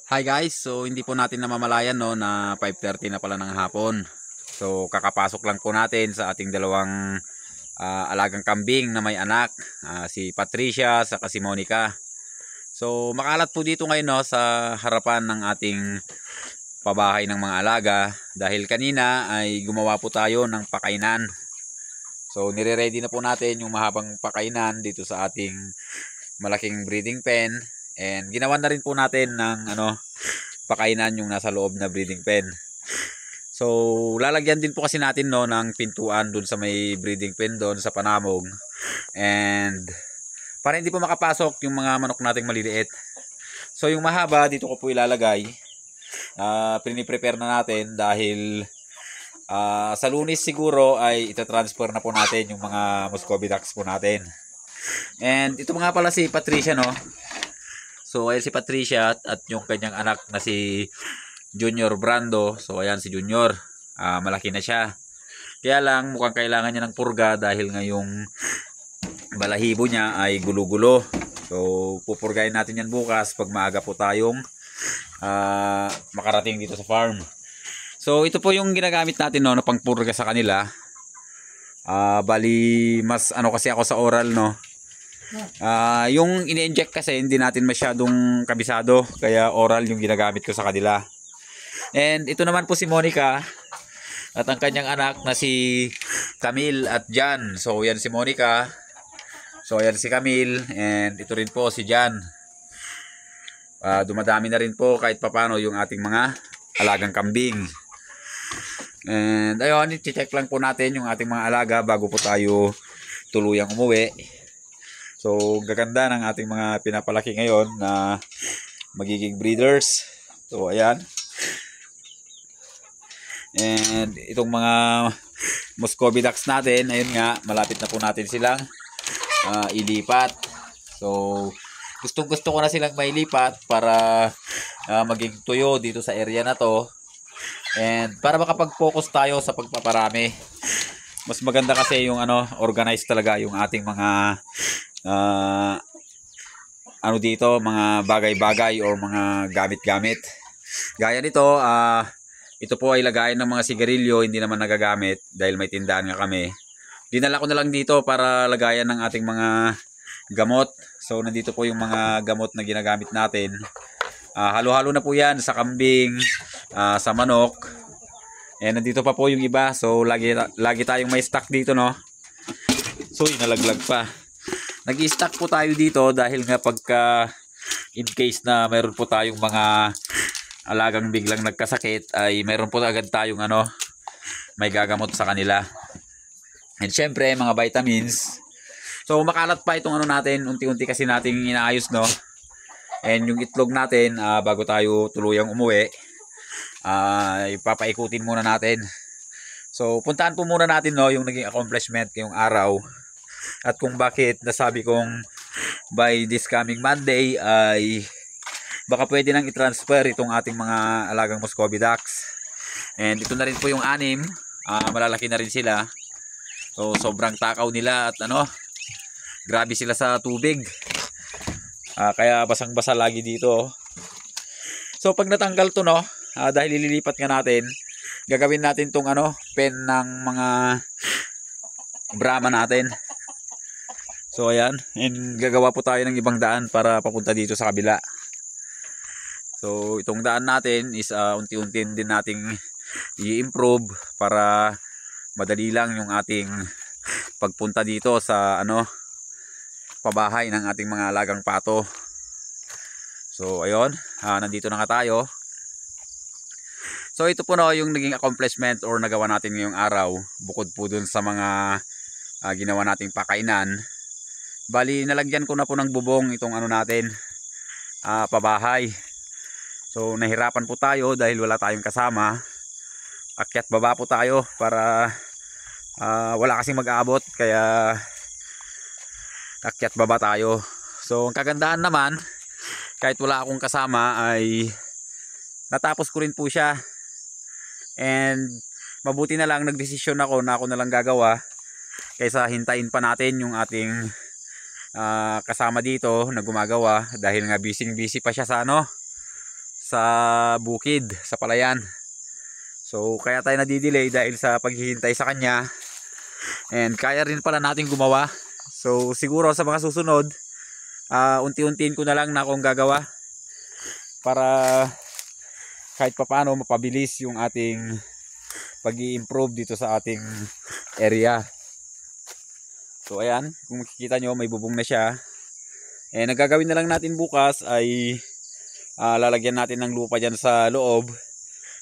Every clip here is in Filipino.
Hi guys, so hindi po natin namamalayan no na 5:30 na pala ng hapon. So kakapasok lang po natin sa ating dalawang alagang kambing na may anak, si Patricia at si Monica. So makalat po dito ngayon no sa harapan ng ating pabahay ng mga alaga dahil kanina ay gumawa po tayo ng pakainan. So nire-ready na po natin yung mahabang pakainan dito sa ating malaking breeding pen. And ginawan na rin po natin ng pakainan yung nasa loob na breeding pen. So lalagyan din po kasi natin no ng pintuan dun sa may breeding pen doon sa panamog. And para hindi po makapasok yung mga manok nating maliliit. So yung mahaba dito ko po ilalagay. Prepare na natin dahil sa Lunes siguro ay itatransfer na po natin yung mga Muscovy ducks po natin. And ito nga pala si Patricia no. So ayan si Patricia at yung kanyang anak na si Junior Brando. So ayan si Junior, malaki na siya. Kaya lang mukhang kailangan niya ng purga dahil ngayong balahibo niya ay gulo-gulo. So pupurgahin natin yan bukas pag maaga po tayong makarating dito sa farm. So ito po yung ginagamit natin no, na pangpurga sa kanila. Bali mas kasi ako sa oral no. Yung ini-inject kasi hindi natin masyadong kabisado kaya oral yung ginagamit ko sa kanila. And ito naman po si Monica at ang kanyang anak na si Camille at Jan. So yan si Monica, so yan si Camille, and ito rin po si Jan. Dumadami na rin po kahit papano yung ating mga alagang kambing. And ayun, i-check lang po natin yung ating mga alaga bago po tayo tuluyang umuwi. So gaganda ng ating mga pinapalaki ngayon na magiging breeders. So ayan. And itong mga Muscovy ducks natin, ayun nga, malapit na po natin silang ilipat. So gustong-gusto ko na silang mailipat para maging tuyo dito sa area na to. And para makapag-focus tayo sa pagpaparami. Mas maganda kasi yung organized talaga yung ating mga dito, mga bagay-bagay or mga gamit-gamit. Gaya nito, ito po ay lagayan ng mga sigarilyo, hindi naman nagagamit dahil may tindahan nga kami. Dinala ko na lang dito para lagayan ng ating mga gamot. So nandito po yung mga gamot na ginagamit natin. Halo-halo na po yan sa kambing, sa manok. And nandito pa po yung iba. So lagi tayong may stock dito no. So nalaglag pa. Nag-i-stock po tayo dito dahil nga pagka in case na mayroon po tayong mga alagang biglang nagkasakit ay mayroon po agad tayong may gagamot sa kanila. And syempre mga vitamins. So makalat pa itong natin, unti-unti kasi nating inaayos no. And yung itlog natin bago tayo tuluyang umuwi, ipapaikutin muna natin. So puntahan po muna natin no yung naging accomplishment ngayong araw. At kung bakit nasabi kong by this coming Monday ay baka pwede nang i-transfer itong ating mga alagang Muscovy ducks. And ito na rin po yung 6. Malalaki na rin sila. So sobrang takaw nila at grabe sila sa tubig. Kaya basang-basa lagi dito. So pag natanggal to no, dahil ililipat nga natin, gagawin natin tong pen ng mga Brahma natin. So ayan, and gagawa po tayo ng ibang daan para papunta dito sa kabila. So itong daan natin is unti-unti din nating i-improve para madali lang yung ating pagpunta dito sa pabahay ng ating mga alagang pato. So ayun, nandito na nga tayo. So ito po no yung naging accomplishment or nagawa natin ngayong araw, bukod po dun sa mga ginawa nating pakainan. Bali nalagyan ko na po ng bubong itong natin, pabahay. So nahirapan po tayo dahil wala tayong kasama. Akyat baba po tayo para wala kasing mag-aabot, kaya akyat baba tayo. So ang kagandahan naman, kahit wala akong kasama ay natapos ko rin po siya. And mabuti na lang nagdesisyon ako na ako na lang gagawa kaysa hintayin pa natin yung ating kasama dito na gumagawa dahil nga busy pa siya sa sa bukid, sa palayan. So kaya tayo nadidelay dahil sa paghihintay sa kanya. And kaya rin pala natin gumawa. So siguro sa mga susunod, unti-untiin ko na lang na akong gagawa para kahit papaano mapabilis yung ating pag-i-improve dito sa ating area. So ayan, kung makikita nyo may bubong na siya. And ang gagawin na lang natin bukas ay lalagyan natin ng lupa dyan sa loob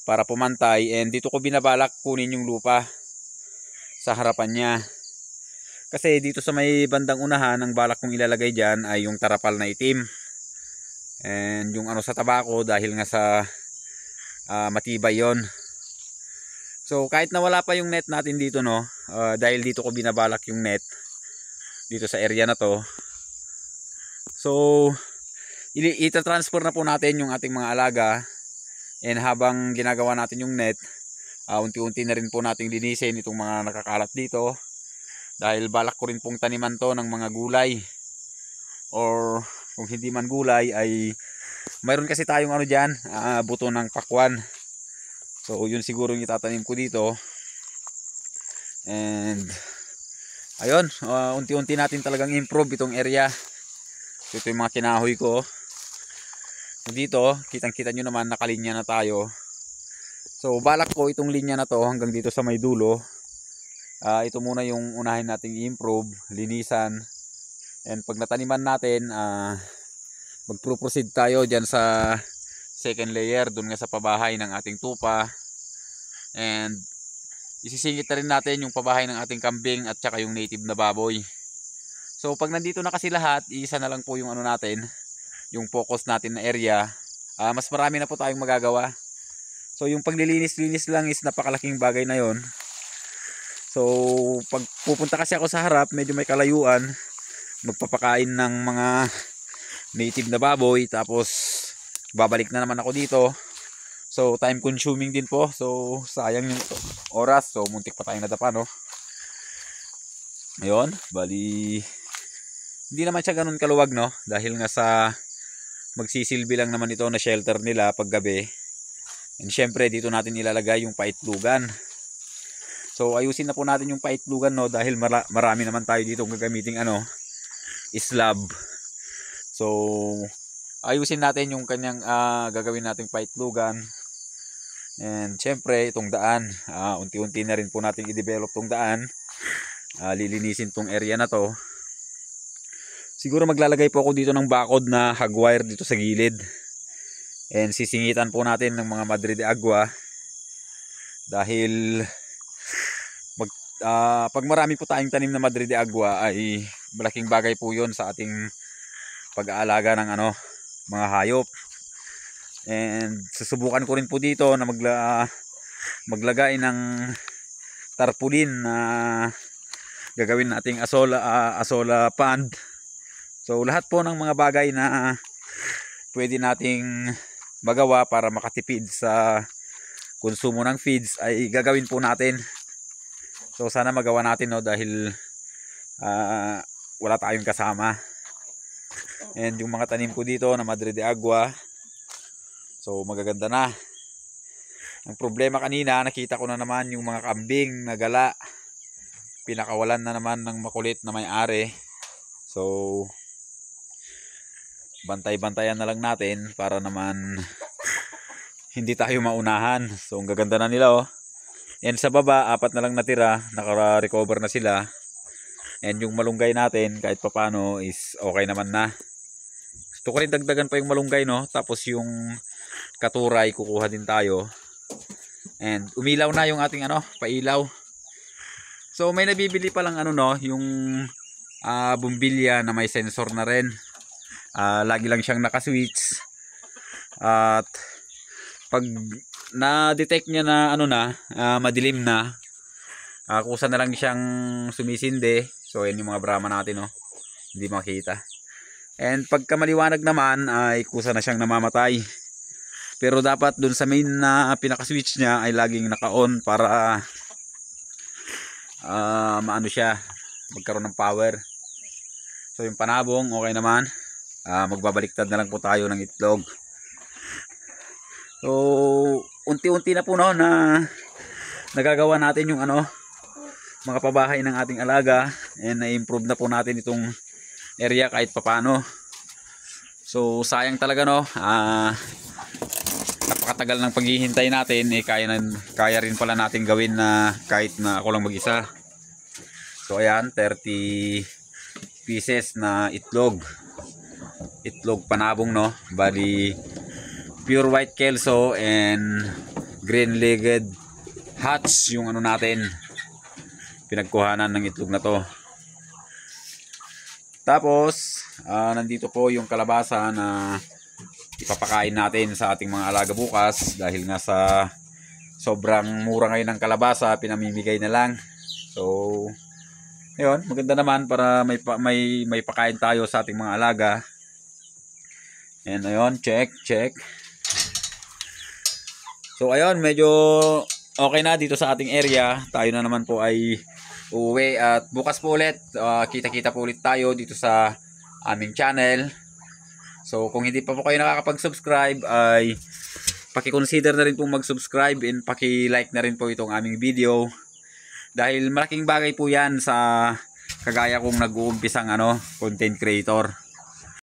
para pumantay, and dito ko binabalak kunin yung lupa sa harapan niya. Kasi dito sa may bandang unahan, ang balak kong ilalagay dyan ay yung tarapal na itim. And yung ano sa tabako dahil nga sa matibay yon. So kahit na wala pa yung net natin dito, no, dahil dito ko binabalak yung net dito sa area na to. So ita-transfer na po natin yung ating mga alaga. And habang ginagawa natin yung net, unti-unti na rin po nating linisin itong mga nakakalat dito. Dahil balak ko rin pong taniman to ng mga gulay. Or kung hindi man gulay ay mayroon kasi tayong ano dyan, buto ng pakwan. So yun siguro yung itatanim ko dito. And ayun, unti-unti natin talagang improve itong area. Ito yung mga kinahoy ko. Dito, kitang-kita nyo naman nakalinya na tayo. So balak ko itong linya na to hanggang dito sa may dulo. Ito muna yung unahin nating i-improve, linisan. And pag nataniman natin, mag-proceed tayo dyan sa second layer, dun nga sa pabahay ng ating tupa. And isisingit na rin natin yung pabahay ng ating kambing at saka yung native na baboy. So pag nandito na kasi lahat, isa na lang po yung ano natin, yung focus natin na area. Mas marami na po tayong magagawa. So yung paglilinis-linis lang is napakalaking bagay na yon. So pag pupunta kasi ako sa harap, medyo may kalayuan, magpapakain ng mga native na baboy, tapos babalik na naman ako dito. So time consuming din po. So sayang yung oras. So muntik pa tayong nadapa, no. Ayun, bali hindi naman siya ganun kaluwag, no, dahil nga sa magsisilbi lang naman ito na shelter nila pag gabi. And syempre dito natin ilalagay yung paitlugan. So ayusin na po natin yung paitlugan, no, dahil marami naman tayo dito gagamiting ano, slab. So ayusin natin yung kanyang gagawin nating paitlugan. And syempre itong daan, unti-unti na rin po natin i-develop tong daan. Lilinisin tong area na to. Siguro maglalagay po ako dito ng bakod na hagwire dito sa gilid. And sisingitan po natin ng mga Madre de Agua. Dahil pag marami po tayong tanim na Madre de Agua ay malaking bagay po yon sa ating pag-aalaga ng ano, mga hayop. And susubukan ko rin po dito na maglagay ng tarpaulin na gagawin nating asola pond. So lahat po ng mga bagay na pwede nating magawa para makatipid sa konsumo ng feeds ay gagawin po natin. So sana magawa natin, no, dahil wala tayong kasama. And yung mga tanim ko dito na Madre de Agua, so magaganda na. Ang problema kanina, nakita ko na naman yung mga kambing na gala. Pinakawalan na naman ng makulit na may-ari. So bantay-bantayan na lang natin para naman hindi tayo maunahan. So ang gaganda na nila, oh. And sa baba, 4 na lang natira, naka-recover na sila. And yung malunggay natin kahit papano is okay naman na. Gusto ko rin dagdagan pa yung malunggay, no. Tapos yung katuray kukuha din tayo. And umilaw na yung ating ano, pailaw. So may nabibili pa lang ano, no, yung bumbilya na may sensor na rin. Lagi lang siyang naka-switch. At pag na-detect niya na ano na, madilim na, kusa na lang siyang sumisindi. So yan yung mga Brahma natin, no, hindi makita. And pagka maliwanag naman ay kusa na siyang namamatay. Pero dapat dun sa main na pinaka-switch niya ay laging naka-on para maano siya, magkaroon ng power. So yung panabong okay naman. Magbabaliktad na lang po tayo ng itlog. So, unti-unti na po no na nagagawa natin yung mga pabahay ng ating alaga, and na-improve na po natin itong area kahit papano. So, sayang talaga no. Napakatagal ng paghihintay natin, kaya rin pala natin gawin na kahit na ako lang mag-isa. So ayan, 30 pieces na itlog panabong no, bali pure white kelso and green-legged hatch yung natin, pinagkuhanan ng itlog na to. Tapos nandito po yung kalabasa na ipapakain natin sa ating mga alaga bukas, dahil nga sa sobrang mura ngayon ng kalabasa, pinamimigay na lang. So ayun, maganda naman para may pakain tayo sa ating mga alaga. And ayun, check. So ayun, medyo okay na dito sa ating area. Tayo na naman po ay uuwi, at bukas po ulit kita-kita po ulit tayo dito sa aming channel. So kung hindi pa po kayo nakakapag-subscribe, ay paki-consider na rin pong mag-subscribe, and paki-like na rin po itong aming video, dahil malaking bagay po yan sa kagaya kong nag-uumpisang content creator.